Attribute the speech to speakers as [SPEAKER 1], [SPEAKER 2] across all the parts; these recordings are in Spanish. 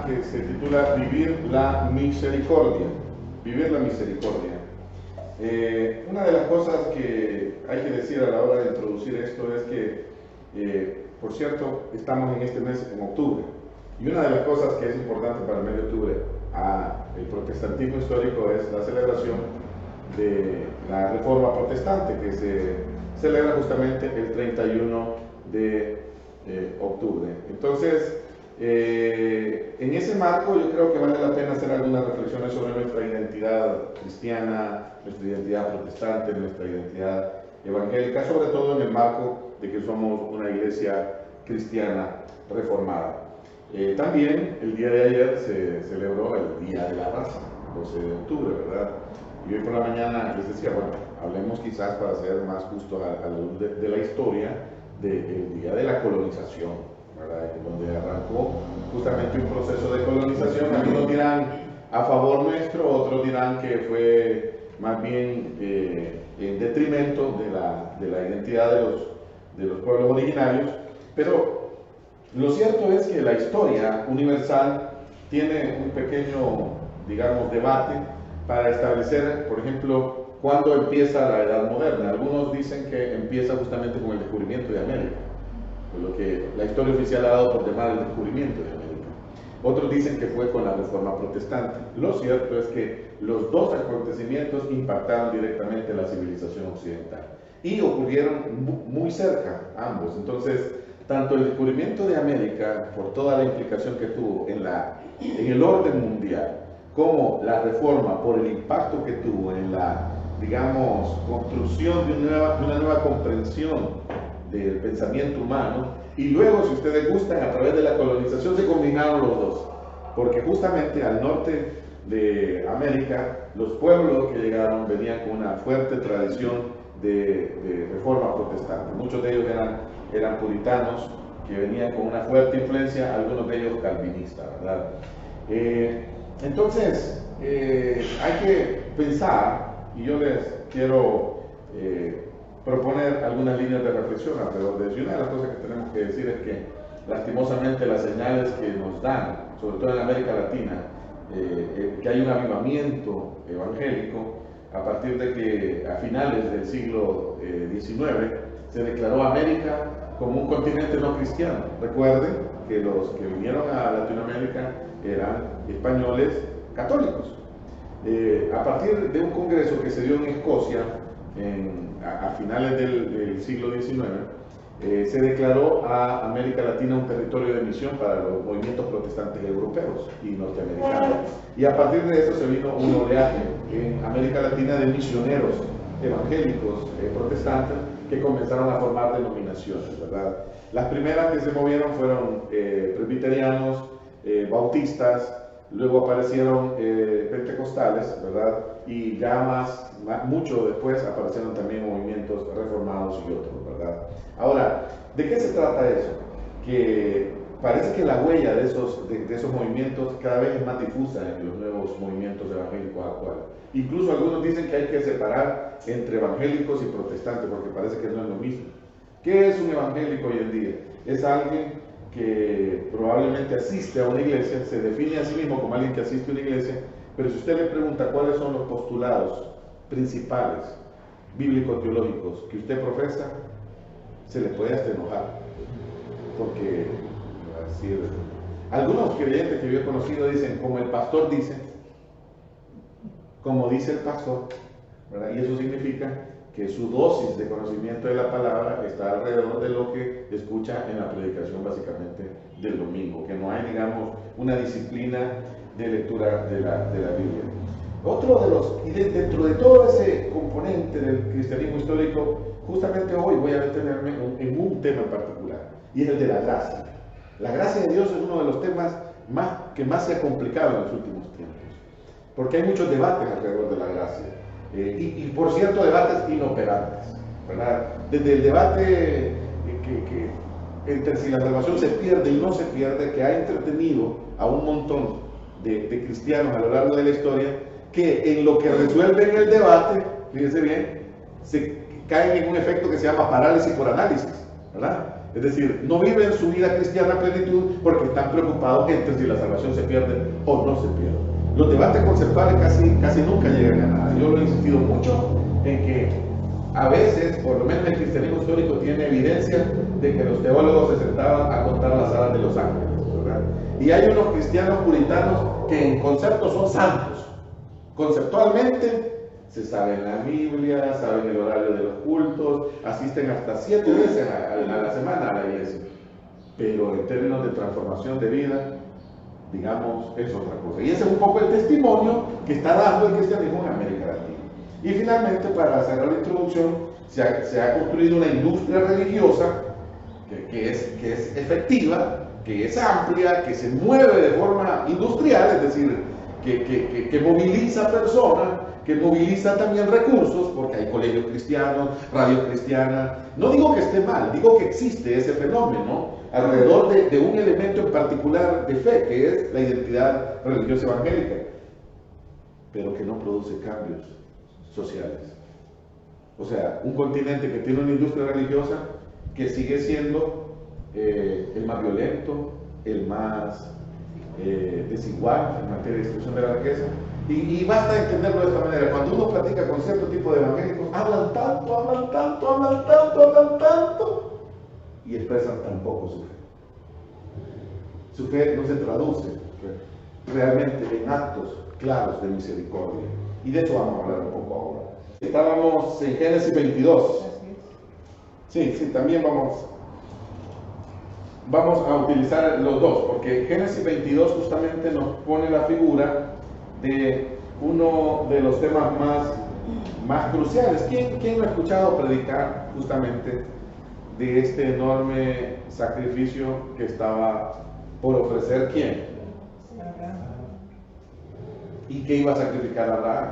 [SPEAKER 1] tema que se titula Vivir la Misericordia. Vivir la Misericordia. Una de las cosas que hay que decir a la hora de introducir esto es que, por cierto, estamos en este mes en octubre. Y una de las cosas que es importante para el mes de octubre el protestantismo histórico es la celebración de la Reforma Protestante, que se celebra justamente el 31 de octubre. Entonces, en ese marco yo creo que vale la pena hacer algunas reflexiones sobre nuestra identidad cristiana, nuestra identidad protestante, nuestra identidad evangélica, sobre todo en el marco de que somos una iglesia cristiana reformada. También el día de ayer se celebró el Día de la Raza, 12 de octubre, ¿verdad? Y hoy por la mañana les decía, bueno, hablemos quizás para ser más justo a la luz de la historia del Día de la Colonización, ¿verdad? Donde arrancó justamente un proceso de colonización. Algunos dirán a favor nuestro, otros dirán que fue más bien en detrimento de la identidad de los pueblos originarios, pero lo cierto es que la historia universal tiene un pequeño, digamos, debate para establecer, por ejemplo, cuándo empieza la Edad Moderna. Algunos dicen que empieza justamente con el descubrimiento de América, lo que la historia oficial ha dado por llamar el descubrimiento de América. Otros dicen que fue con la Reforma Protestante. Lo cierto es que los dos acontecimientos impactaron directamente en la civilización occidental y ocurrieron muy cerca ambos. Entonces, tanto el descubrimiento de América, por toda la implicación que tuvo en el orden mundial, como la Reforma, por el impacto que tuvo en la, digamos, construcción de una nueva comprensión del pensamiento humano, y luego, si ustedes gustan, a través de la colonización se combinaron los dos, porque justamente al norte de América, los pueblos que llegaron venían con una fuerte tradición de reforma protestante. Muchos de ellos eran puritanos, que venían con una fuerte influencia, algunos de ellos calvinistas, ¿verdad? Entonces, hay que pensar, y yo les quiero proponer algunas líneas de reflexión alrededor de eso. Y una de las cosas que tenemos que decir es que, lastimosamente, las señales que nos dan, sobre todo en América Latina, que hay un avivamiento evangélico, a partir de que a finales del siglo XIX se declaró América como un continente no cristiano. Recuerden que los que vinieron a Latinoamérica eran españoles católicos. A partir de un congreso que se dio en Escocia a finales del siglo XIX, se declaró a América Latina un territorio de misión para los movimientos protestantes europeos y norteamericanos. Y a partir de eso se vino un oleaje en América Latina de misioneros evangélicos protestantes que comenzaron a formar denominaciones, ¿verdad? Las primeras que se movieron fueron presbiterianos, bautistas, luego aparecieron pentecostales, ¿verdad? Y ya mucho después aparecieron también movimientos reformados y otros, ¿verdad? Ahora, ¿de qué se trata eso? Que parece que la huella de esos movimientos cada vez es más difusa en los nuevos movimientos evangélicos actuales. Incluso algunos dicen que hay que separar entre evangélicos y protestantes, porque parece que no es lo mismo. ¿Qué es un evangélico hoy en día? Es alguien que probablemente asiste a una iglesia, se define a sí mismo como alguien que asiste a una iglesia, pero si usted le pregunta cuáles son los postulados principales bíblico-teológicos que usted profesa, se le puede hasta enojar, porque algunos creyentes que yo he conocido dicen, como el pastor dice, como dice el pastor, ¿verdad? Y eso significa que su dosis de conocimiento de la palabra está alrededor de lo que escucha en la predicación básicamente del domingo, que no hay, digamos, una disciplina de lectura de la Biblia. Y dentro de todo ese componente del cristianismo histórico, justamente hoy voy a detenerme en un tema en particular, y es el de la gracia. La gracia de Dios es uno de los temas que más se ha complicado en los últimos tiempos, porque hay muchos debates alrededor de la gracia. Y por cierto, debates inoperantes, ¿verdad? Desde el debate entre si la salvación se pierde y no se pierde, que ha entretenido a un montón de cristianos a lo largo de la historia, que en lo que resuelven el debate, fíjense bien, se caen en un efecto que se llama parálisis por análisis, ¿verdad? Es decir, no viven su vida cristiana a plenitud porque están preocupados entre si la salvación se pierde o no se pierde. Los debates conceptuales casi nunca llegan a nada. Yo lo he insistido mucho en que a veces, por lo menos el cristianismo histórico tiene evidencia de que los teólogos se sentaban a contar las alas de los ángeles, ¿verdad? Y hay unos cristianos puritanos que en conceptos son santos. Conceptualmente se saben la Biblia, saben el horario de los cultos, asisten hasta 7 veces a la semana a la iglesia. Pero en términos de transformación de vida, digamos, es otra cosa. Y ese es un poco el testimonio que está dando el cristianismo en América Latina. Y finalmente, para cerrar la introducción, se ha construido una industria religiosa que es efectiva, que es amplia, que se mueve de forma industrial, es decir, que moviliza personas, que moviliza también recursos, porque hay colegios cristianos, radios cristianas. No digo que esté mal, digo que existe ese fenómeno alrededor de un elemento en particular de fe, que es la identidad religiosa evangélica, pero que no produce cambios sociales. O sea, un continente que tiene una industria religiosa que sigue siendo el más violento, el más desigual en materia de distribución de la riqueza. Y basta entenderlo de esta manera. Cuando uno platica con cierto tipo de evangélicos, hablan tanto y expresan tan poco su fe. Su fe no se traduce realmente en actos claros de misericordia. Y de eso vamos a hablar un poco ahora. Estábamos en Génesis 22. Sí, también vamos a utilizar los dos, porque Génesis 22 justamente nos pone la figura de uno de los temas más cruciales. ¿Quién lo ha escuchado predicar justamente de este enorme sacrificio que estaba por ofrecer quién? ¿Y qué iba a sacrificar Abraham?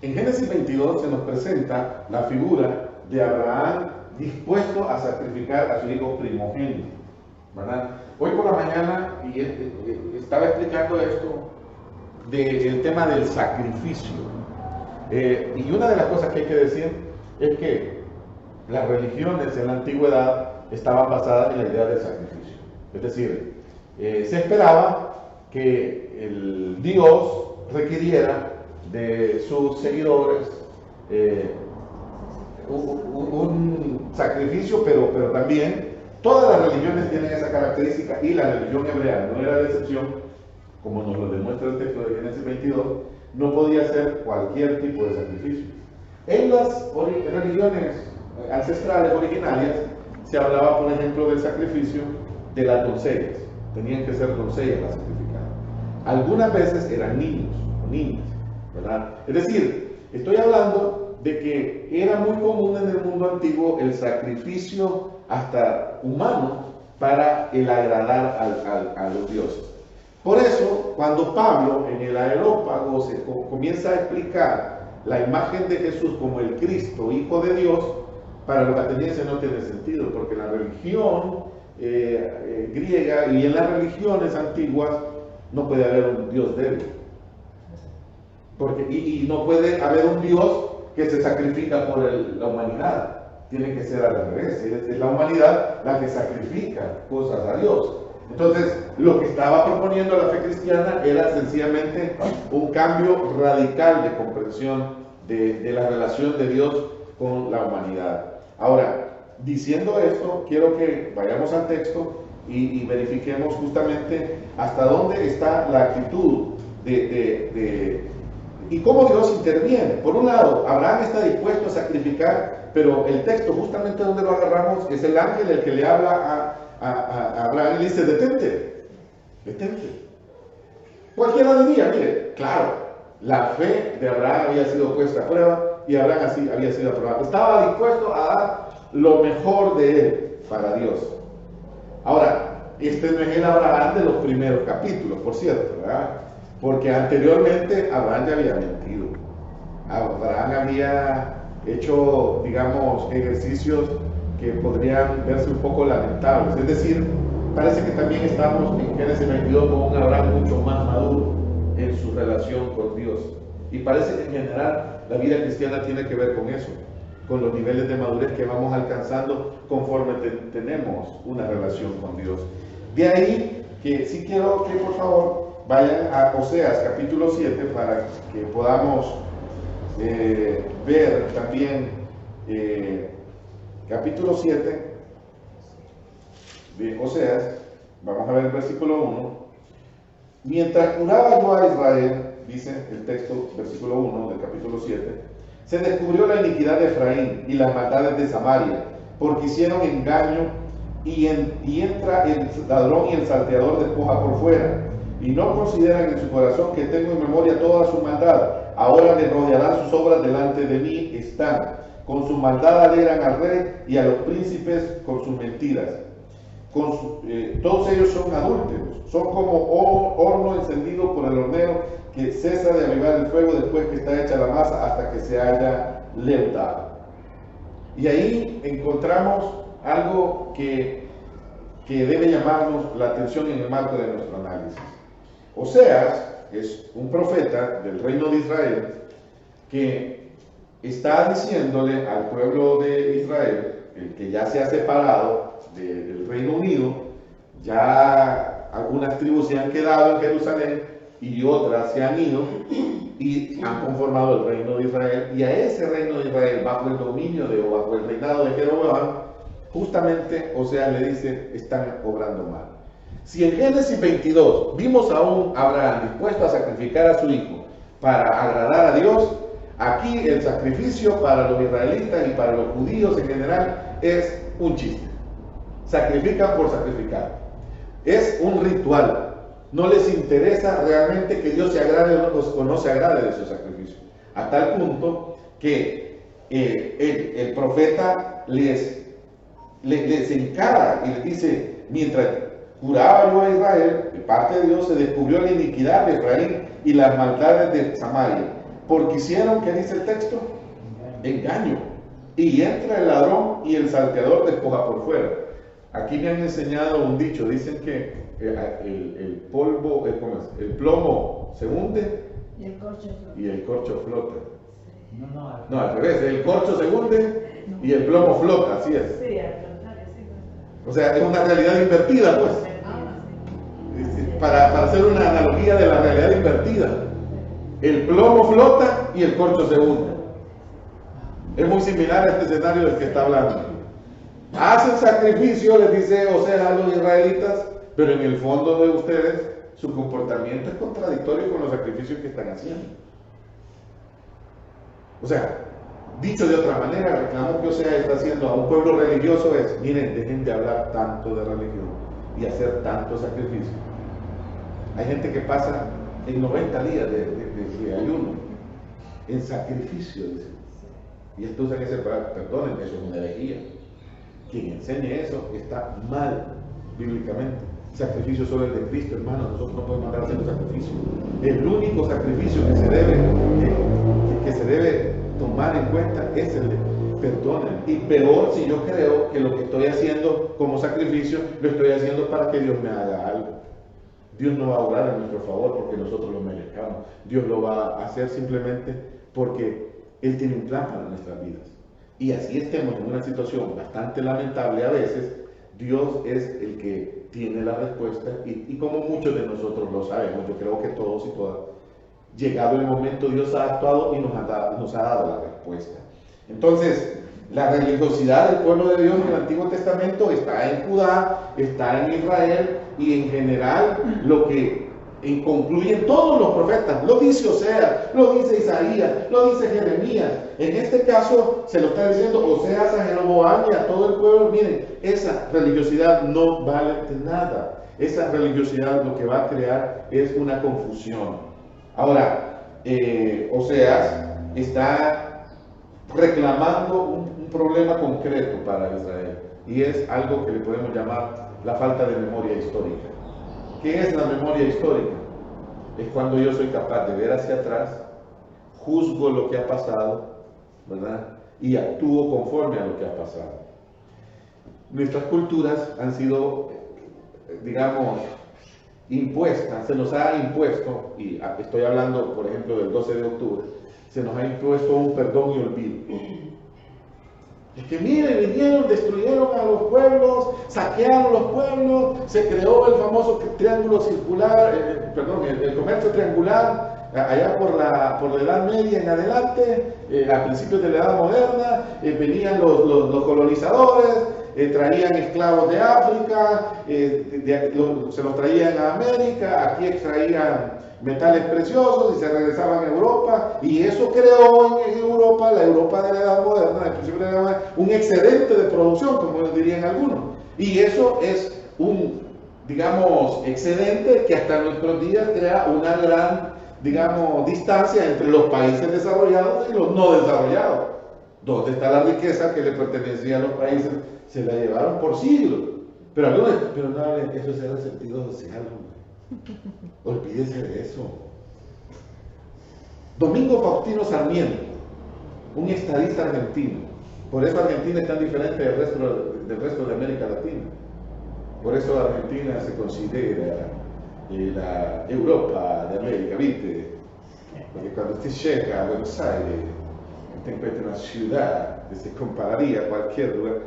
[SPEAKER 1] En Génesis 22 se nos presenta la figura de Abraham dispuesto a sacrificar a su hijo primogénito, ¿verdad? Hoy por la mañana estaba explicando esto del tema del sacrificio. Y una de las cosas que hay que decir es que las religiones en la antigüedad estaban basadas en la idea del sacrificio. Es decir, se esperaba que el Dios requiriera de sus seguidores un sacrificio, pero también todas las religiones tienen esa característica, y la religión hebrea no era la excepción, como nos lo demuestra el texto de Génesis 22, no podía ser cualquier tipo de sacrificio. En las religiones ancestrales originarias se hablaba, por ejemplo, del sacrificio de las doncellas. Tenían que ser doncellas las sacrificadas. Algunas veces eran niños o niñas, ¿verdad? Es decir, estoy hablando de que era muy común en el mundo antiguo el sacrificio hasta humano para el agradar a los dioses. Por eso, cuando Pablo en el Areópago comienza a explicar la imagen de Jesús como el Cristo, Hijo de Dios, para los atenienses no tiene sentido, porque en la religión griega y en las religiones antiguas no puede haber un Dios débil. Y no puede haber un Dios que se sacrifica por la humanidad. Tiene que ser al revés. Es la humanidad la que sacrifica cosas a Dios. Entonces, lo que estaba proponiendo la fe cristiana era sencillamente un cambio radical de comprensión de la relación de Dios con la humanidad. Ahora, diciendo esto, quiero que vayamos al texto y verifiquemos justamente hasta dónde está la actitud y cómo Dios interviene. Por un lado, Abraham está dispuesto a sacrificar, pero el texto justamente donde lo agarramos es el ángel el que le habla a Abraham y le dice: detente. Cualquiera diría, mire, claro, la fe de Abraham había sido puesta a prueba y Abraham así había sido aprobado. Estaba dispuesto a dar lo mejor de él para Dios. Ahora, este no es el Abraham de los primeros capítulos, por cierto, ¿verdad? Porque anteriormente Abraham ya había mentido. Abraham había hecho, digamos, ejercicios que podrían verse un poco lamentables. Es decir, parece que también estamos en Génesis 22 con un Abraham mucho más maduro en su relación con Dios. Y parece que en general la vida cristiana tiene que ver con eso. con los niveles de madurez que vamos alcanzando conforme tenemos una relación con Dios. De ahí que sí quiero que por favor vayan a Oseas capítulo 7 para que podamos ver también capítulo 7 de Oseas. Vamos a ver el versículo 1. Mientras curaba yo a Israel, dice el texto, versículo 1 del capítulo 7, se descubrió la iniquidad de Efraín y las maldades de Samaria, porque hicieron engaño y entra el ladrón y el salteador despoja por fuera, y no consideran en su corazón que tengo en memoria toda su maldad. Ahora me rodearán sus obras delante de mí están, con su maldad alegran al rey y a los príncipes con sus mentiras. Todos ellos son adúlteros, son como horno encendido por el hornero que cesa de avivar el fuego después que está hecha la masa hasta que se haya leudado. Y ahí encontramos algo que debe llamarnos la atención en el marco de nuestro análisis. Oseas es un profeta del reino de Israel que está diciéndole al pueblo de Israel, el que ya se ha separado del Reino Unido, ya algunas tribus se han quedado en Jerusalén y otras se han ido y han conformado el reino de Israel, y a ese reino de Israel, bajo el dominio o bajo el reinado de Jeroboam, justamente Oseas le dice, están obrando mal. Si en Génesis 22 vimos a un Abraham dispuesto a sacrificar a su hijo para agradar a Dios, aquí el sacrificio para los israelitas y para los judíos en general es un chiste. Sacrifican por sacrificar. Es un ritual. No les interesa realmente que Dios se agrade o no se agrade de su sacrificio. A tal punto que el profeta les encara y les dice, mientras curaba yo a Israel, de parte de Dios se descubrió la iniquidad de Efraín y las maldades de Samaria, porque hicieron, ¿qué dice el texto? Engaño. Y entra el ladrón y el salteador despoja por fuera. Aquí me han enseñado un dicho, dicen que el plomo se hunde y el corcho flota. No, al revés, el corcho se hunde y el plomo flota, así es.
[SPEAKER 2] Sí, al contrario, sí.
[SPEAKER 1] O sea, es una realidad invertida, pues. Para hacer una analogía de la realidad invertida. El plomo flota y el corcho se hunde. Es muy similar a este escenario del que está hablando. Hacen sacrificio, les dice Oseas a los israelitas, pero en el fondo de ustedes, su comportamiento es contradictorio con los sacrificios que están haciendo. O sea, dicho de otra manera, el reclamo que Oseas está haciendo a un pueblo religioso es, miren, dejen de hablar tanto de religión y hacer tanto sacrificio. Hay gente que pasa en 90 días de ayuno, en sacrificio, dicen. Y estos usan ese, perdonen, eso es una herejía. Quien enseñe eso está mal bíblicamente. Sacrificio solo el de Cristo, hermano. Nosotros no podemos andar haciendo sacrificio. El único sacrificio que se debe tomar en cuenta es el de perdonen. Y peor si yo creo que lo que estoy haciendo como sacrificio lo estoy haciendo para que Dios me haga algo. Dios no va a obrar en nuestro favor porque nosotros lo merezcamos. Dios lo va a hacer simplemente porque Él tiene un plan para nuestras vidas. Y así estemos en una situación bastante lamentable a veces, Dios es el que tiene la respuesta y como muchos de nosotros lo sabemos, yo creo que todos y todas, llegado el momento Dios ha actuado y nos ha dado la respuesta. Entonces, la religiosidad del pueblo de Dios en el Antiguo Testamento está en Judá, está en Israel y en general lo que concluyen todos los profetas, lo dice Oseas, lo dice Isaías, lo dice Jeremías. En este caso se lo está diciendo Oseas a Jeroboam y a todo el pueblo. Miren, esa religiosidad no vale de nada. Esa religiosidad lo que va a crear es una confusión. Ahora, Oseas está reclamando un problema concreto para Israel y es algo que le podemos llamar la falta de memoria histórica. ¿Qué es la memoria histórica? Es cuando yo soy capaz de ver hacia atrás, juzgo lo que ha pasado, ¿verdad? Y actúo conforme a lo que ha pasado. Nuestras culturas han sido, digamos, impuestas, se nos ha impuesto, y estoy hablando, por ejemplo, del 12 de octubre, se nos ha impuesto un perdón y olvido. Es que mire, vinieron, destruyeron a los pueblos, saquearon los pueblos, se creó el famoso triángulo circular, el comercio triangular, allá por la Edad Media en adelante, a principios de la Edad Moderna, venían los colonizadores, traían esclavos de África, se los traían a América, aquí extraían metales preciosos y se regresaban a Europa, y eso creó en Europa, la Europa de la Edad Moderna, al principio de la Edad Moderna, un excedente de producción, como dirían algunos, y eso es un, digamos, excedente que hasta nuestros días crea una gran, digamos, distancia entre los países desarrollados y los no desarrollados. ¿Dónde está la riqueza que le pertenecía a los países? Se la llevaron por siglos. Pero algunos, pero no hablen, eso es el sentido social, hombre. Olvídese de eso. Domingo Faustino Sarmiento, un estadista argentino. Por eso Argentina es tan diferente del resto de América Latina. Por eso Argentina se considera la Europa de América, ¿viste? Porque cuando usted llega a Buenos Aires, usted encuentra una ciudad que se compararía a cualquier lugar,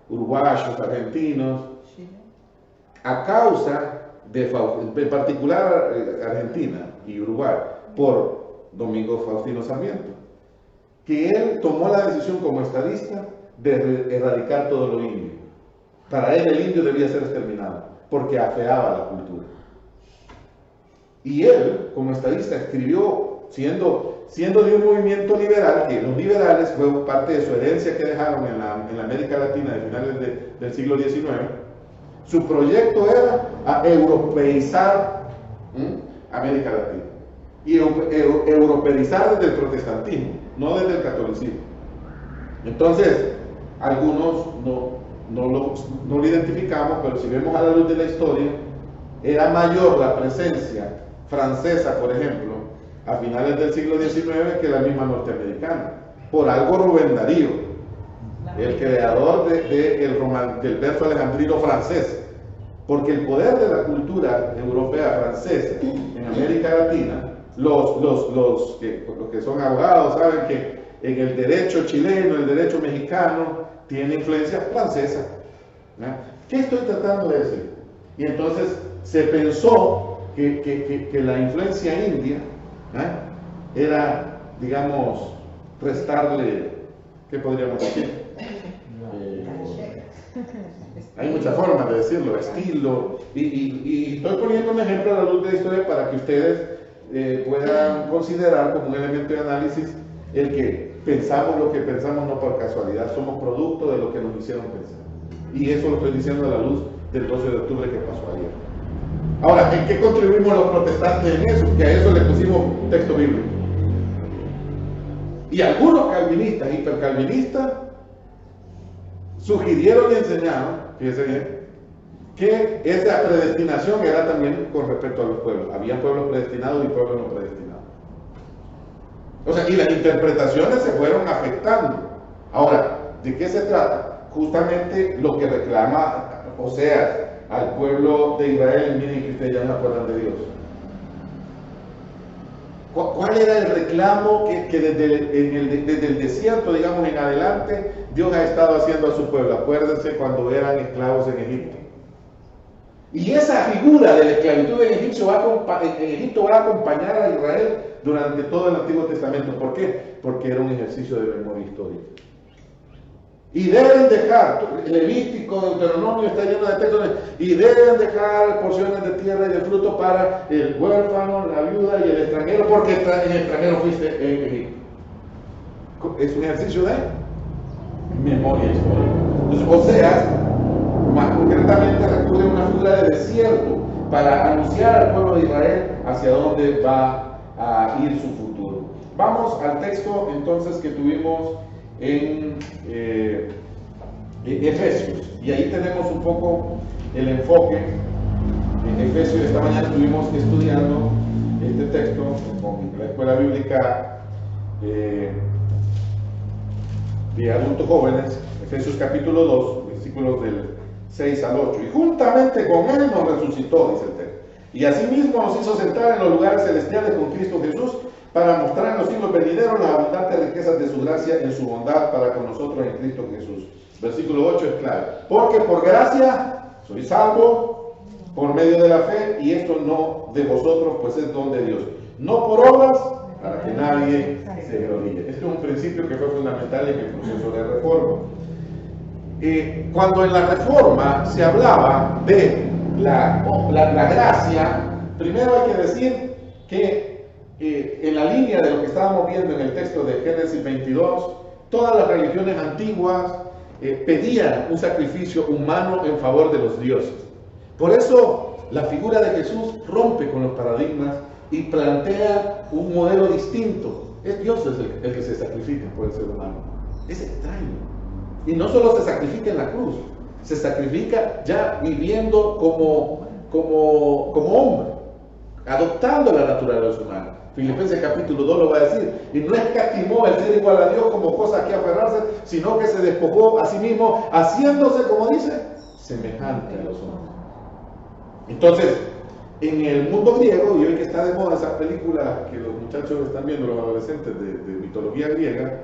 [SPEAKER 1] uruguayos, argentinos, a causa en particular Argentina y Uruguay, por Domingo Faustino Sarmiento, que él tomó la decisión como estadista de erradicar todo lo indio. Para él el indio debía ser exterminado, porque afeaba la cultura. Y él, como estadista, escribió, siendo de un movimiento liberal, que los liberales fue parte de su herencia que dejaron en la América Latina de finales del siglo XIX. Su proyecto era europeizar América Latina. Y europeizar desde el protestantismo, no desde el catolicismo. Entonces, algunos no lo identificamos, pero si vemos a la luz de la historia, era mayor la presencia francesa, por ejemplo, a finales del siglo XIX que la misma norteamericana. Por algo Rubén Darío, el creador del verso alejandrino francés, porque el poder de la cultura europea francesa en América Latina, los que son abogados saben que en el derecho chileno, el derecho mexicano, tiene influencia francesa. ¿No? ¿Qué estoy tratando de decir? Y entonces se pensó que la influencia india era, digamos, restarle, ¿qué podríamos decir? Hay muchas formas de decirlo, estilo, y estoy poniendo un ejemplo a la luz de la historia para que ustedes puedan considerar como un elemento de análisis el que pensamos lo que pensamos no por casualidad, somos producto de lo que nos hicieron pensar. Y eso lo estoy diciendo a la luz del 12 de octubre que pasó ayer. Ahora, ¿en qué contribuimos los protestantes en eso? Que a eso le pusimos texto bíblico. Y algunos calvinistas, hipercalvinistas, sugirieron y enseñaron, fíjense bien, que esa predestinación era también con respecto a los pueblos. Había pueblos predestinados y pueblos no predestinados. O sea, y las interpretaciones se fueron afectando. Ahora, ¿de qué se trata? Justamente lo que reclama, o sea, al pueblo de Israel, miren que ustedes ya no acuerdan de Dios. ¿Cuál era el reclamo que desde el desierto, digamos, en adelante, Dios ha estado haciendo a su pueblo? Acuérdense cuando eran esclavos en Egipto. Y esa figura de la esclavitud en Egipto va a acompañar a Israel durante todo el Antiguo Testamento. ¿Por qué? Porque era un ejercicio de memoria histórica. Y deben dejar, Levítico, Deuteronomio está lleno de textos, y deben dejar porciones de tierra y de fruto para el huérfano, la viuda y el extranjero, porque el extranjero fuiste en Egipto. Es un ejercicio de memoria histórica. Entonces, Oseas, más concretamente, recurre a una figura de desierto para anunciar al pueblo de Israel hacia dónde va a ir su futuro. Vamos al texto entonces que tuvimos en Efesios, y ahí tenemos un poco el enfoque. En Efesios esta mañana estuvimos estudiando este texto con la escuela bíblica de adultos jóvenes, Efesios capítulo 2, versículos del 6 al 8, y juntamente con él nos resucitó, dice el texto, Y asimismo nos hizo sentar en los lugares celestiales con Cristo Jesús, para mostrar en los siglos venideros las abundantes riquezas de su gracia en su bondad para con nosotros en Cristo Jesús. Versículo 8 es clave. Porque por gracia soy salvo por medio de la fe, y esto no de vosotros, pues es don de Dios. No por obras, para que nadie se gloríe. Este es un principio que fue fundamental en el proceso de reforma. Cuando en la reforma se hablaba de la gracia, primero hay que decir que en la línea de lo que estábamos viendo en el texto de Génesis 22, todas las religiones antiguas pedían un sacrificio humano en favor de los dioses. Por eso la figura de Jesús rompe con los paradigmas y plantea un modelo distinto. Es Dios el que se sacrifica por el ser humano. Es extraño. Y no solo se sacrifica en la cruz, se sacrifica ya viviendo como hombre, adoptando la naturaleza humana. Filipenses capítulo 2 lo va a decir. Y no escatimó el ser igual a Dios como cosa que aferrarse, sino que se despojó a sí mismo, haciéndose, como dice, semejante a los hombres. Entonces, en el mundo griego, y hoy que está de moda esa película que los muchachos están viendo, los adolescentes de mitología griega,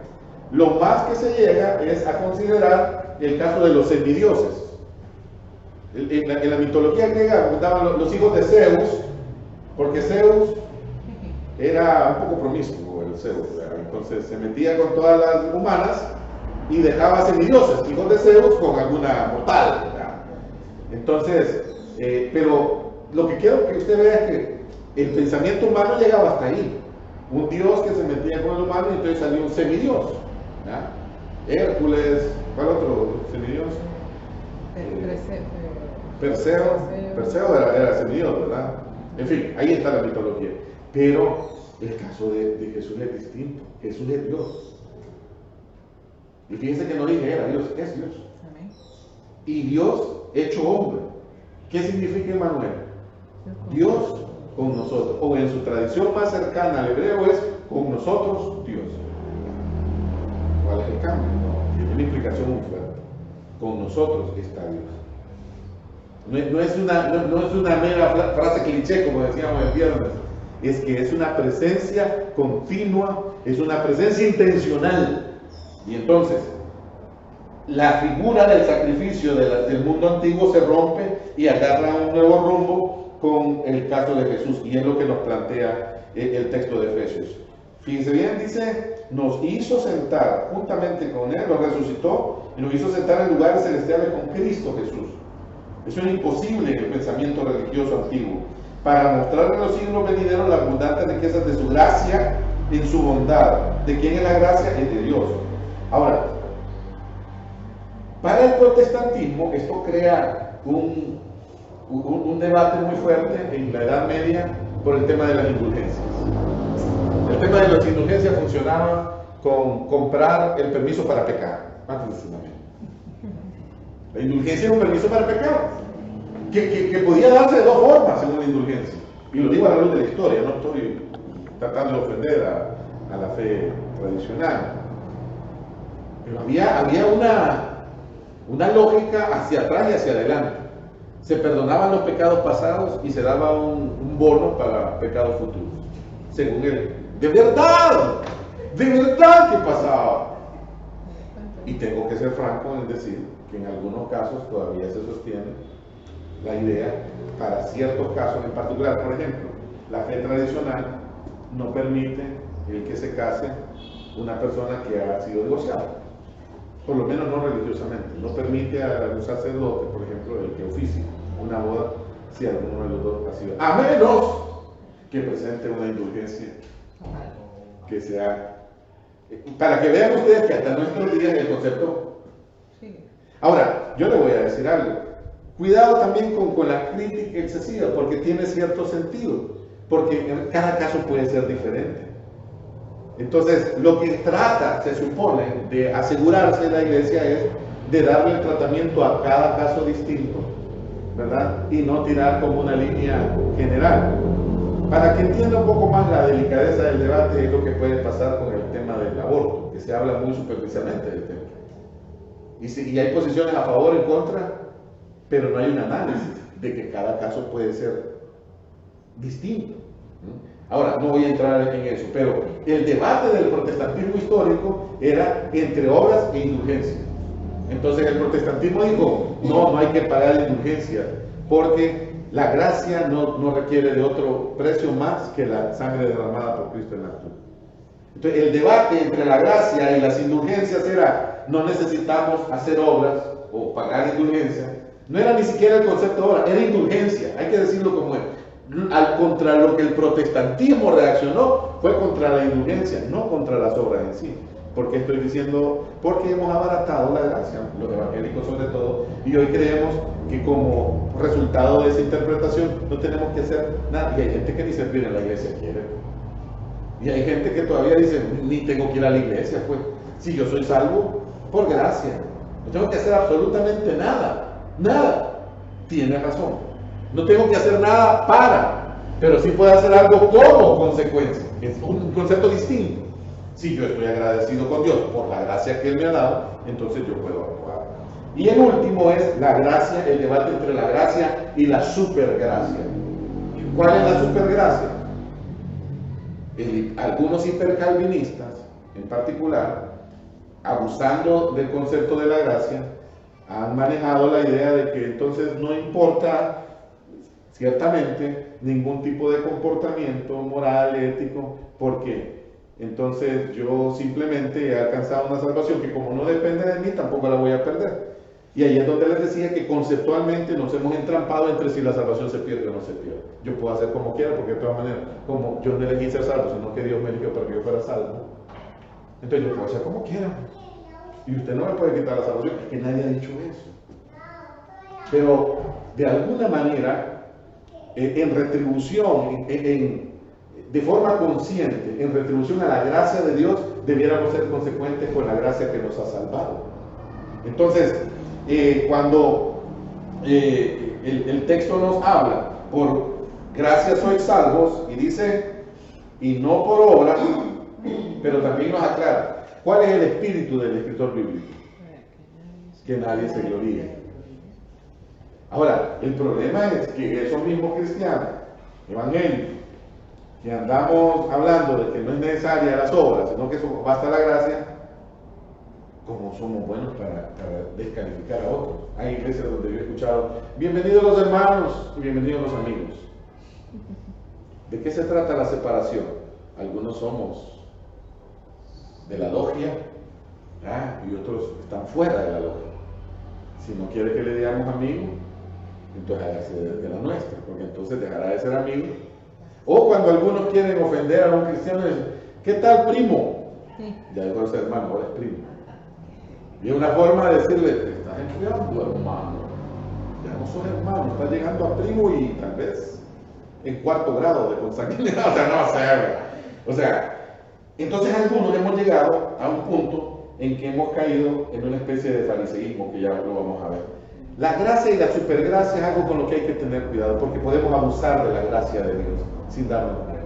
[SPEAKER 1] lo más que se llega es a considerar el caso de los semidioses. En la mitología griega estaban los hijos de Zeus, porque Zeus era un poco promiscuo, el Zeus, ¿verdad? Entonces se metía con todas las humanas y dejaba semidioses, hijos de Zeus, con alguna mortal, ¿verdad? Entonces, pero lo que quiero que usted vea es que el pensamiento humano llegaba hasta ahí. Un dios que se metía con el humano y entonces salió un semidios, ¿verdad? Hércules, ¿cuál otro semidios? Perseo era semidios, ¿verdad? En fin, ahí está la mitología. Pero el caso de Jesús es distinto. Jesús es Dios. Y fíjense que no dije era Dios, es Dios. Amén. Y Dios hecho hombre. ¿Qué significa Emmanuel? Dios con nosotros. O en su tradición más cercana al hebreo es con nosotros Dios. ¿Cuál es el cambio? No, tiene una implicación muy fuerte. Con nosotros está Dios. No es una mera frase cliché, como decíamos el viernes. Es que es una presencia continua, es una presencia intencional. Y entonces, la figura del sacrificio del mundo antiguo se rompe y agarra un nuevo rumbo con el caso de Jesús. Y es lo que nos plantea el texto de Efesios. Fíjense bien, dice, nos hizo sentar juntamente con Él, nos resucitó y nos hizo sentar en lugares celestiales con Cristo Jesús. Eso es imposible en el pensamiento religioso antiguo. Para mostrar en los siglos venideros las abundantes riquezas de su gracia en su bondad. ¿De quién es la gracia? Es de Dios. Ahora, para el protestantismo esto crea un debate muy fuerte en la Edad Media por el tema de las indulgencias. El tema de las indulgencias funcionaba con comprar el permiso para pecar, antes de Tsunami. La indulgencia era un permiso para pecar. Que podía darse de dos formas según la indulgencia. Y lo digo a la luz de la historia, no estoy tratando de ofender a la fe tradicional. Pero había una lógica hacia atrás y hacia adelante. Se perdonaban los pecados pasados y se daba un bono para pecados futuros. Según él. ¡De verdad! ¡De verdad que pasaba! Y tengo que ser franco en decir que en algunos casos todavía se sostiene la idea para ciertos casos en particular. Por ejemplo, la fe tradicional no permite el que se case una persona que ha sido divorciada, por lo menos no religiosamente. No permite a un sacerdote, por ejemplo, el que oficie una boda si alguno de los dos ha sido, a menos que presente una indulgencia que sea, para que vean ustedes que hasta nuestros días el concepto. Ahora, yo le voy a decir algo. Cuidado también con la crítica excesiva, porque tiene cierto sentido, porque en cada caso puede ser diferente. Entonces, lo que trata, se supone, de asegurarse la Iglesia es de darle el tratamiento a cada caso distinto, ¿verdad? Y no tirar como una línea general. Para que entienda un poco más la delicadeza del debate, es lo que puede pasar con el tema del aborto, que se habla muy superficialmente del tema. Y hay posiciones a favor y en contra, pero no hay un análisis de que cada caso puede ser distinto. Ahora, no voy a entrar en eso, pero el debate del protestantismo histórico era entre obras e indulgencia. Entonces el protestantismo dijo, no hay que pagar indulgencia, porque la gracia no requiere de otro precio más que la sangre derramada por Cristo en la cruz. Entonces el debate entre la gracia y las indulgencias era, no necesitamos hacer obras o pagar indulgencia. No era ni siquiera el concepto de obra, era indulgencia, hay que decirlo como es. Contra lo que el protestantismo reaccionó fue contra la indulgencia, no contra las obras en sí. ¿Por qué estoy diciendo? Porque hemos abaratado la gracia, los evangélicos sobre todo, y hoy creemos que como resultado de esa interpretación no tenemos que hacer nada. Y hay gente que ni servir en la iglesia quiere. Y hay gente que todavía dice, ni tengo que ir a la iglesia, pues. Si yo soy salvo, por gracia. No tengo que hacer absolutamente nada. Nada. Tiene razón. No tengo que hacer nada pero sí puedo hacer algo como consecuencia. Es un concepto distinto. Si yo estoy agradecido con Dios por la gracia que Él me ha dado, entonces yo puedo actuar. Y el último es la gracia, el debate entre la gracia y la supergracia. ¿Cuál es la supergracia? Algunos hipercalvinistas, en particular, abusando del concepto de la gracia, han manejado la idea de que entonces no importa ciertamente ningún tipo de comportamiento moral, ético, porque entonces yo simplemente he alcanzado una salvación que como no depende de mí, tampoco la voy a perder. Y ahí es donde les decía que conceptualmente nos hemos entrampado entre si la salvación se pierde o no se pierde. Yo puedo hacer como quiera, porque de todas maneras, como yo no elegí ser salvo, sino que Dios me eligió para que yo fuera salvo. Entonces yo puedo hacer como quiera. Y usted no me puede quitar la salvación, es que nadie ha dicho eso. Pero de alguna manera, en retribución, de forma consciente, en retribución a la gracia de Dios, debiéramos ser consecuentes con la gracia que nos ha salvado. Entonces, cuando el texto nos habla, por gracia sois salvos, y dice, y no por obra, pero también nos aclara, ¿cuál es el espíritu del escritor bíblico? Que nadie se gloríe. Ahora, el problema es que esos mismos cristianos, evangélicos, que andamos hablando de que no es necesaria las obras, sino que basta la gracia, como somos buenos para descalificar a otros. Hay iglesias donde yo he escuchado, bienvenidos los hermanos y bienvenidos los amigos. ¿De qué se trata la separación? Algunos somos de la logia, y otros están fuera de la logia. Si no quiere que le digamos amigo, entonces hágase de la nuestra, porque entonces dejará de ser amigo. O cuando algunos quieren ofender a un cristiano, dicen, ¿qué tal primo? Ya dejó de ser hermano, ahora es primo. Y es una forma de decirle, te estás enfriando, hermano. Ya no sos hermano, estás llegando a primo y tal vez en 4º grado de consanguinidad. O sea, no sé. O sea, entonces algunos hemos llegado a un punto en que hemos caído en una especie de fariseísmo, que ya lo vamos a ver. La gracia y la supergracia es algo con lo que hay que tener cuidado, porque podemos abusar de la gracia de Dios sin darnos cuenta.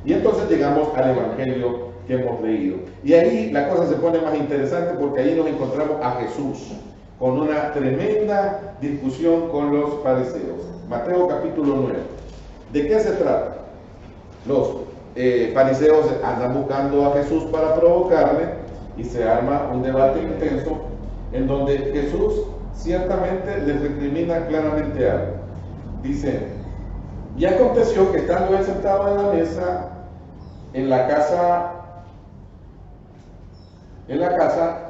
[SPEAKER 1] Y entonces llegamos al evangelio que hemos leído. Y ahí la cosa se pone más interesante, porque ahí nos encontramos a Jesús con una tremenda discusión con los fariseos. Mateo capítulo 9. ¿De qué se trata? Los fariseos andan buscando a Jesús para provocarle y se arma un debate intenso en donde Jesús ciertamente les recrimina claramente algo. Dice, y aconteció que estando él sentado en la mesa, en la casa,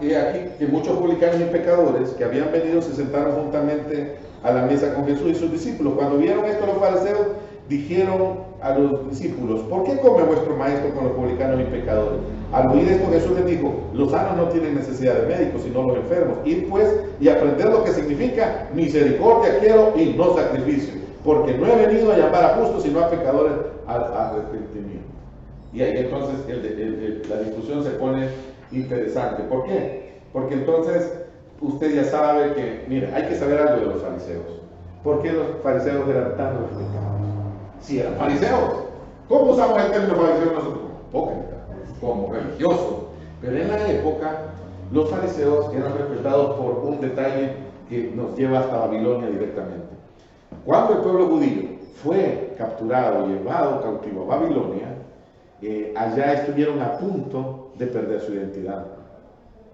[SPEAKER 1] he aquí que muchos publicanos y pecadores que habían venido se sentaron juntamente a la mesa con Jesús y sus discípulos. Cuando vieron esto los fariseos, dijeron a los discípulos, ¿por qué come vuestro maestro con los publicanos y pecadores? Al oír esto Jesús les dijo, los sanos no tienen necesidad de médicos, sino los enfermos. Ir pues y aprender lo que significa misericordia quiero y no sacrificio, porque no he venido a llamar a justos, sino a pecadores al arrepentimiento. Y ahí entonces la discusión se pone interesante. ¿Por qué? Porque entonces usted ya sabe que, mire, hay que saber algo de los fariseos. ¿Por qué los fariseos eran tan respetados? Si eran fariseos. ¿Cómo usamos el término fariseo nosotros? Como religiosos. Pero en la época, los fariseos eran respetados por un detalle que nos lleva hasta Babilonia directamente. Cuando el pueblo judío fue capturado y llevado cautivo a Babilonia, allá estuvieron a punto de perder su identidad.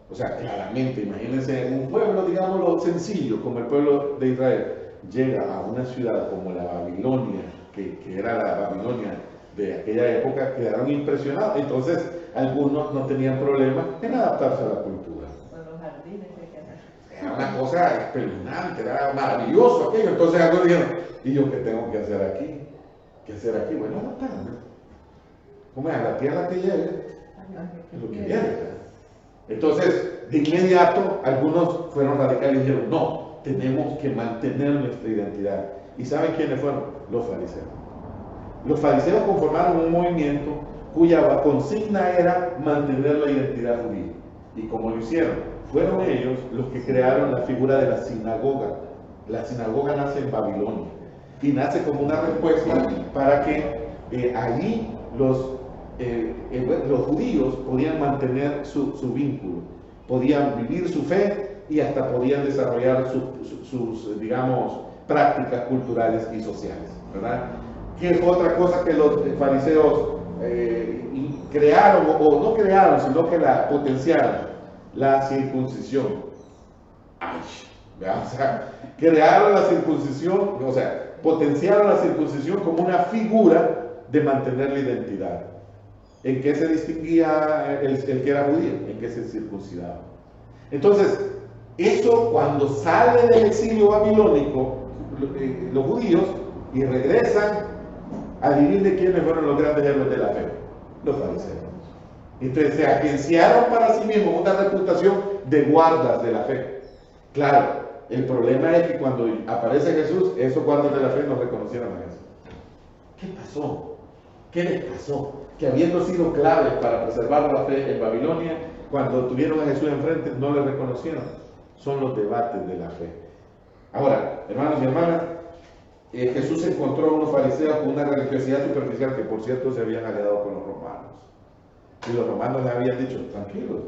[SPEAKER 1] O sea, claramente, imagínense, un pueblo, digámoslo, sencillo, como el pueblo de Israel, llega a una ciudad como la Babilonia, que era la Babilonia de aquella época, quedaron impresionados. Entonces, algunos no tenían problema en adaptarse a la cultura.
[SPEAKER 2] Con los jardines que quedan.
[SPEAKER 1] Era una cosa espeluznante, era maravilloso aquello. Entonces, algunos dijeron, ¿y yo qué tengo que hacer aquí? ¿Qué hacer aquí? Bueno, adaptarme. ¿Cómo es? A la tierra que llegue, es lo que viene. Entonces, de inmediato, algunos fueron radicales y dijeron, no, tenemos que mantener nuestra identidad. ¿Y saben quiénes fueron? Los fariseos. Los fariseos conformaron un movimiento cuya consigna era mantener la identidad judía. ¿Y cómo lo hicieron? Fueron ellos los que crearon la figura de la sinagoga. La sinagoga nace en Babilonia y nace como una respuesta para que allí los judíos podían mantener su vínculo, podían vivir su fe y hasta podían desarrollar sus, digamos, prácticas culturales y sociales, ¿verdad? Que es otra cosa que los fariseos crearon, o no crearon, sino que la potenciaron, la circuncisión. Ay, o sea, crearon la circuncisión, o sea, potenciaron la circuncisión como una figura de mantener la identidad. ¿En qué se distinguía el que era judío? En que se circuncidaba. Entonces, eso cuando sale del exilio babilónico, los judíos, y regresan, adivinen quiénes fueron los grandes héroes de la fe, los fariseos. Entonces se agenciaron para sí mismos una reputación de guardas de la fe. Claro, el problema es que cuando aparece Jesús, esos guardas de la fe no reconocieron a Jesús. ¿Qué pasó? ¿Qué les pasó? Que habiendo sido claves para preservar la fe en Babilonia, cuando tuvieron a Jesús enfrente no le reconocieron. Son los debates de la fe. Ahora, hermanos y hermanas, Jesús encontró a unos fariseos con una religiosidad superficial que, por cierto, se habían aliado con los romanos. Y los romanos les habían dicho, tranquilos,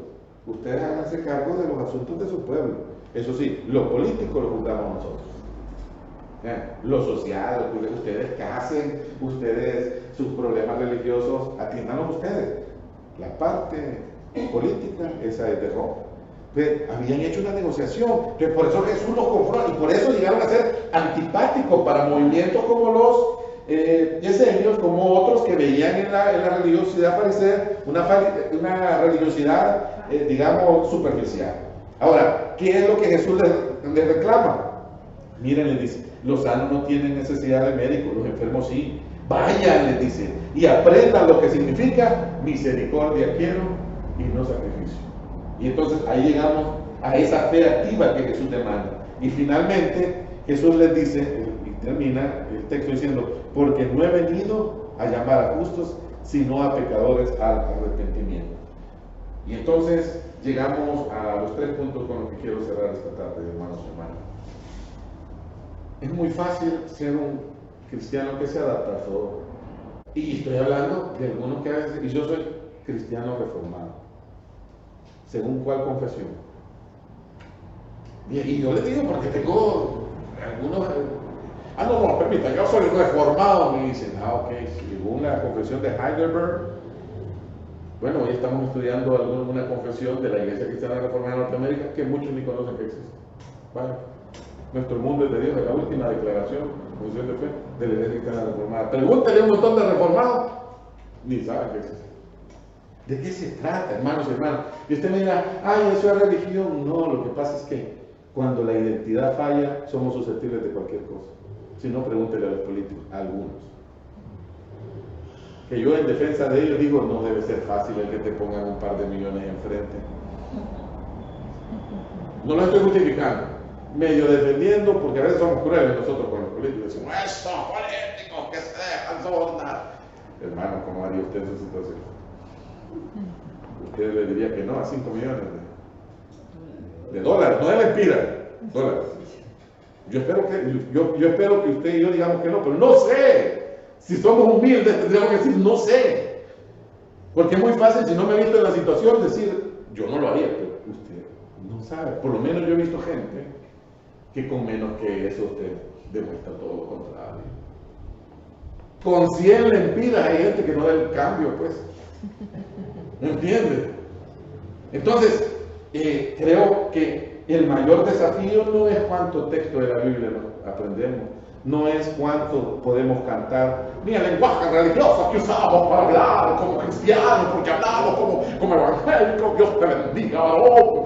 [SPEAKER 1] ustedes háganse cargo de los asuntos de su pueblo. Eso sí, lo político lo juzgamos nosotros. Lo social, ustedes casen, ustedes, sus problemas religiosos, atiéndanlos ustedes. La parte política, esa es de Roma. Habían hecho una negociación, que por eso Jesús los confronta, y por eso llegaron a ser antipáticos para movimientos como los esenios, como otros que veían en la religiosidad parecer una religiosidad, digamos, superficial. Ahora, ¿qué es lo que Jesús les reclama? Miren, les dice, los sanos no tienen necesidad de médicos, los enfermos sí. Vayan, les dice, y aprendan lo que significa misericordia quiero y no sacrificio. Y entonces ahí llegamos a esa fe activa que Jesús demanda. Y finalmente Jesús les dice, y termina el texto diciendo, porque no he venido a llamar a justos, sino a pecadores al arrepentimiento. Y entonces llegamos a los 3 puntos con los que quiero cerrar esta tarde, hermanos y hermanas. Es muy fácil ser un cristiano que se adapta a todo. Y estoy hablando de algunos que a veces, y yo soy cristiano reformado. ¿Según cuál confesión? Y yo les digo porque tengo algunos... no, permita, yo soy reformado, me dicen. Ok, según la confesión de Heidelberg. Bueno, hoy estamos estudiando una confesión de la Iglesia Cristiana Reformada de Norteamérica que muchos ni conocen que existe. Vale. Nuestro mundo es de Dios, es la última declaración, confesión de fe de la Iglesia Cristiana Reformada. Pregúntele a un montón de reformados, ni saben que existe. ¿De qué se trata, hermanos y hermanas? Y usted me dirá, ay, eso es religión. No, lo que pasa es que cuando la identidad falla, somos susceptibles de cualquier cosa. Si no, pregúntele a los políticos, a algunos. Que yo en defensa de ellos digo, no debe ser fácil el que te pongan un par de millones enfrente. No lo estoy justificando, medio defendiendo, porque a veces somos crueles nosotros con los políticos. Decimos, ¡esos políticos que se dejan sobornar! Hermano, ¿cómo haría usted en esa situación? Usted le diría que no a 5 millones de dólares, no de lempiras, dólares. Yo espero que usted y yo digamos que no, pero no sé. Si somos humildes tendríamos que decir no sé. Porque es muy fácil, si no me he visto en la situación, decir yo no lo haría, pero usted no sabe. Por lo menos yo he visto gente que con menos que eso usted demuestra todo lo contrario.
[SPEAKER 3] Con 100 lempiras hay gente que no da el cambio, pues. ¿Me entiendes? Entonces, creo que el mayor desafío no es cuánto texto de la Biblia aprendemos, no es cuánto podemos cantar, ni el lenguaje religioso que usamos para hablar como cristianos, porque hablamos como evangélicos. Dios te bendiga, varón.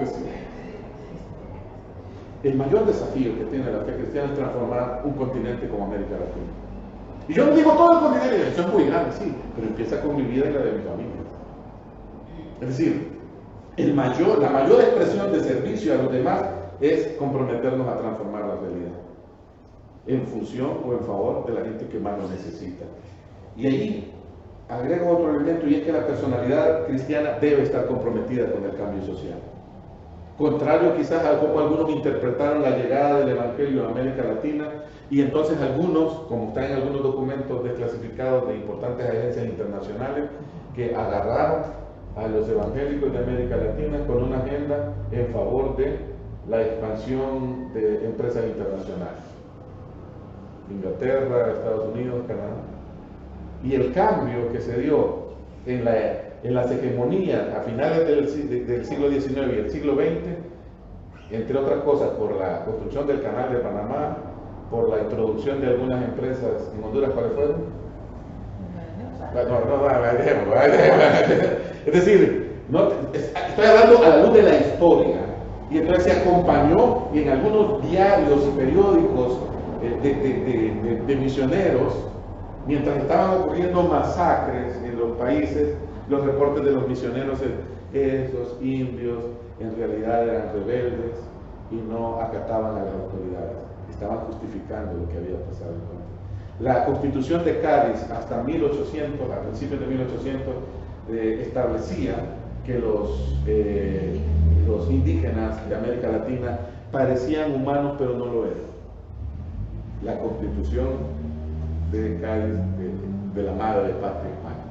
[SPEAKER 3] El mayor desafío que tiene la fe cristiana es transformar un continente como América Latina. Y yo no digo todo el continente, eso es muy grande, sí, pero empieza con mi vida y la de mi familia. Es decir, la mayor expresión de servicio a los demás es comprometernos a transformar la realidad en función o en favor de la gente que más lo necesita. Y ahí agrego otro elemento, y es que la personalidad cristiana debe estar comprometida con el cambio social. Contrario quizás a como algunos interpretaron la llegada del Evangelio a América Latina, y entonces algunos, como está en algunos documentos desclasificados de importantes agencias internacionales, que agarraron a los evangélicos de América Latina con una agenda en favor de la expansión de empresas internacionales. Inglaterra, Estados Unidos, Canadá. Y el cambio que se dio en las hegemonías a finales del siglo XIX y el siglo XX, entre otras cosas por la construcción del Canal de Panamá, por la introducción de algunas empresas en Honduras, ¿cuáles fueron? Es decir, estoy hablando a la luz de la historia, y entonces se acompañó en algunos diarios y periódicos de misioneros, mientras estaban ocurriendo masacres en los países, los reportes de los misioneros, esos indios en realidad eran rebeldes y no acataban a las autoridades, estaban justificando lo que había pasado. La Constitución de Cádiz hasta 1800, a principios de 1800, establecía que los indígenas de América Latina parecían humanos pero no lo eran. La Constitución de Cádiz, de la madre patria España.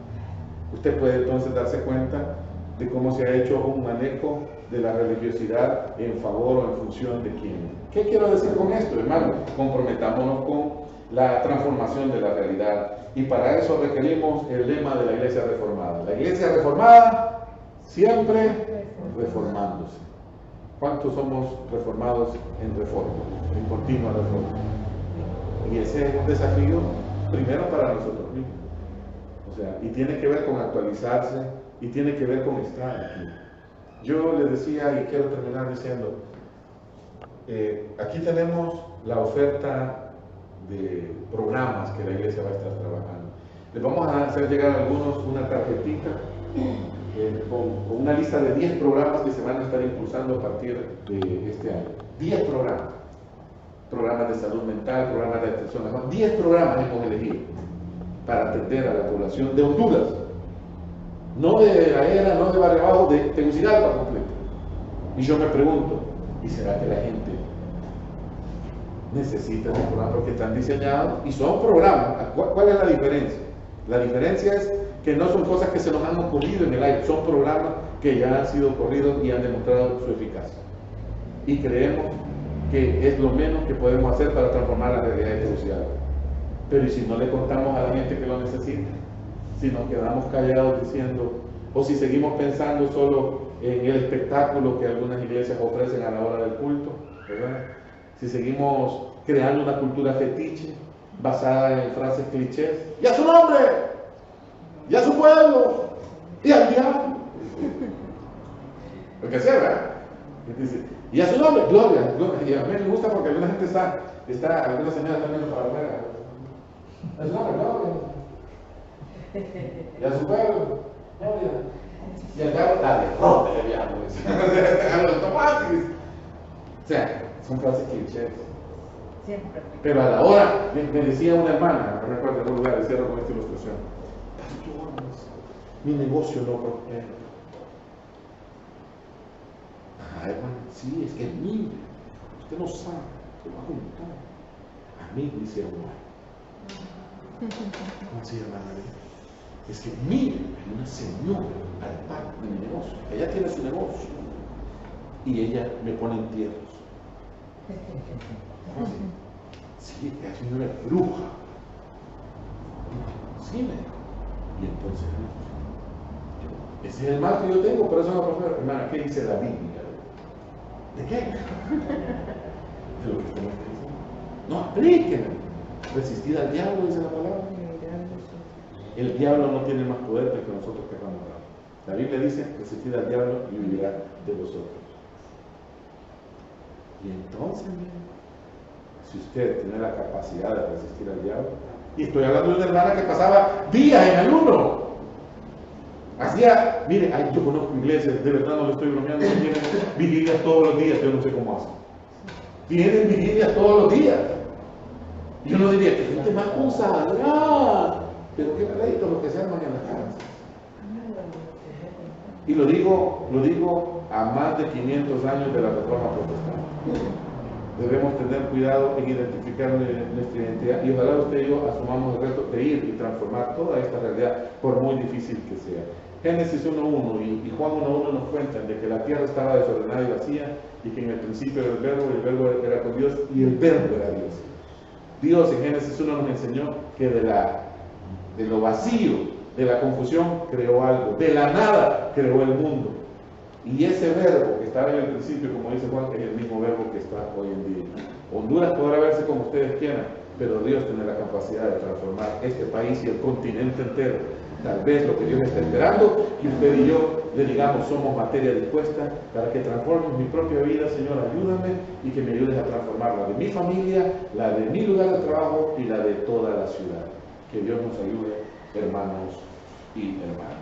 [SPEAKER 3] Usted puede entonces darse cuenta de cómo se ha hecho un manejo de la religiosidad en favor o en función de quién. ¿Qué quiero decir con esto, hermano? Comprometámonos con la transformación de la realidad, y para eso requerimos el lema de la Iglesia Reformada. La Iglesia Reformada siempre reformándose. ¿Cuántos somos reformados en reforma, en continua reforma? Y ese es un desafío primero para nosotros mismos. O sea, y tiene que ver con actualizarse, y tiene que ver con estar aquí. Yo les decía, y quiero terminar diciendo, aquí tenemos la oferta de programas que la iglesia va a estar trabajando. Les vamos a hacer llegar a algunos una tarjetita con una lista de 10 programas que se van a estar impulsando a partir de este año. 10 programas. Programas de salud mental, programas de atención a la mano. 10 programas hemos elegido para atender a la población de Honduras. No de La Era, no de Barrio Bajo, de Tegucigalpa completo. Y yo me pregunto, ¿y será que la gente necesita ese programa? Porque están diseñados y son programas. ¿Cuál es la diferencia? La diferencia es que no son cosas que se nos han ocurrido en el aire, son programas que ya han sido corridos y han demostrado su eficacia. Y creemos que es lo menos que podemos hacer para transformar la realidad de Tegucigalpa. Pero ¿y si no le contamos a la gente que lo necesita? Si nos quedamos callados diciendo, o si seguimos pensando solo en el espectáculo que algunas iglesias ofrecen a la hora del culto, ¿verdad? Si seguimos creando una cultura fetiche basada en frases clichés, ¡y a su nombre! ¡Y a su pueblo! ¡Y al diablo! Lo que sea, ¿verdad? Y a su nombre, gloria, gloria. Y a mí me gusta porque alguna gente está algunas señoras también para afuera. A su nombre, gloria. Y a su pueblo, gloria. Y al diablo, la derrota del diablo. A los tomates. O sea, son frases clichés.
[SPEAKER 2] Siempre.
[SPEAKER 3] Pero a la hora, me decía una hermana, no recuerdo en un lugar, cierro con esta ilustración: pastores, mi negocio no prospera. Ah, hermano, sí, es que mire, usted no sabe, se va a juntar. A mí me hicieron mal. ¿Cómo así, hermana? Es que mire, hay una señora al par de mi negocio, ella tiene su negocio, y ella me pone entierros. ¿Cómo así? Sí, es una bruja. cine. Y entonces, ese es el mal que yo tengo, pero eso no pasa. Hermana, ¿qué dice la Biblia? ¿De qué? De lo que usted me está diciendo. No apliquen. Resistir al diablo, dice la palabra. El diablo no tiene más poder que nosotros queramos dar. La Biblia dice, resistir al diablo y huirá de vosotros. Y entonces, miren, si usted tiene la capacidad de resistir al diablo, y estoy hablando de una hermana que pasaba días en ayuno, hacía, mire, ay, yo conozco iglesias, de verdad no le estoy bromeando, tienen vigilias todos los días, yo no sé cómo hacen. Tienen vigilias todos los días. Yo no diría que gente más consagrada, pero qué pleito lo que se arman en las casas. Y lo digo a más de 500 años de la Reforma Protestante. Debemos tener cuidado en identificar nuestra identidad y ojalá usted y yo asumamos el reto de ir y transformar toda esta realidad, por muy difícil que sea. Génesis 1.1 y Juan 1.1 nos cuentan de que la tierra estaba desordenada y vacía y que en el principio era el verbo era con Dios y el verbo era Dios. Dios en Génesis 1 nos enseñó que de lo vacío, de la confusión, creó algo, de la nada creó el mundo. Y ese verbo que estaba en el principio, como dice Juan, es el mismo verbo que está hoy en día. Honduras podrá verse como ustedes quieran, pero Dios tiene la capacidad de transformar este país y el continente entero. Tal vez lo que Dios está esperando, que usted y yo le digamos somos materia dispuesta para que transformes mi propia vida, Señor, ayúdame y que me ayudes a transformar la de mi familia, la de mi lugar de trabajo y la de toda la ciudad. Que Dios nos ayude, hermanos y hermanas.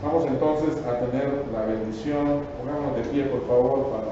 [SPEAKER 3] Vamos entonces a tener la bendición. Pongámonos de pie, por favor, para